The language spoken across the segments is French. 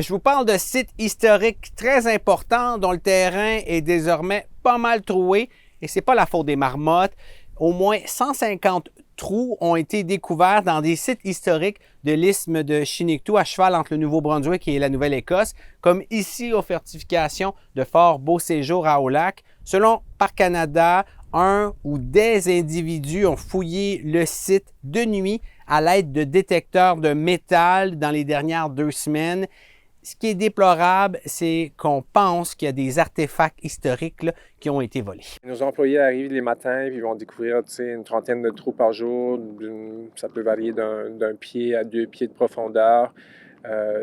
Je vous parle de sites historiques très importants dont le terrain est désormais pas mal troué et c'est pas la faute des marmottes. Au moins 150 trous ont été découverts dans des sites historiques de l'isthme de Chinikto à cheval entre le Nouveau-Brunswick et la Nouvelle-Écosse, comme ici aux fortifications de Fort Beauséjour à Aulac. Selon Parc Canada, un ou des individus ont fouillé le site de nuit à l'aide de détecteurs de métal dans les dernières 2 semaines. Ce qui est déplorable, c'est qu'on pense qu'il y a des artefacts historiques là, qui ont été volés. Nos employés arrivent les matins et ils vont découvrir une trentaine de trous par jour. Ça peut varier d'un pied à 2 pieds de profondeur.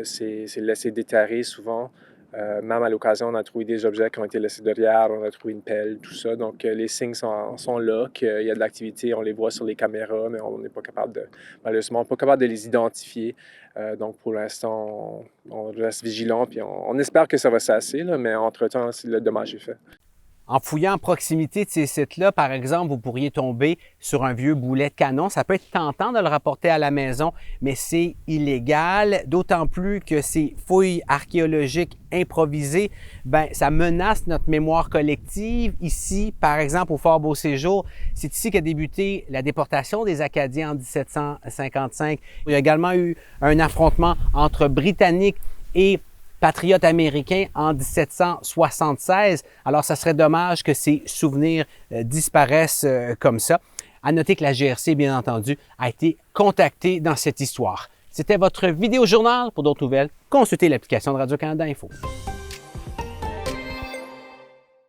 C'est laissé déterrer souvent. Même à l'occasion, on a trouvé des objets qui ont été laissés derrière, on a trouvé une pelle, tout ça. Donc, les signes sont là, qu'il y a de l'activité, on les voit sur les caméras, mais on n'est pas capable malheureusement, pas capable de les identifier. Donc, pour l'instant, on reste vigilant, puis on espère que ça va cesser, là, mais entre-temps, le dommage est fait. En fouillant à proximité de ces sites-là, par exemple, vous pourriez tomber sur un vieux boulet de canon. Ça peut être tentant de le rapporter à la maison, mais c'est illégal, d'autant plus que ces fouilles archéologiques improvisées, ça menace notre mémoire collective. Ici, par exemple, au Fort Beauséjour, c'est ici qu'a débuté la déportation des Acadiens en 1755. Il y a également eu un affrontement entre Britanniques et patriote américain en 1776. Alors, ça serait dommage que ces souvenirs disparaissent comme ça. À noter que la GRC, bien entendu, a été contactée dans cette histoire. C'était votre vidéo journal. Pour d'autres nouvelles, consultez l'application de Radio-Canada Info.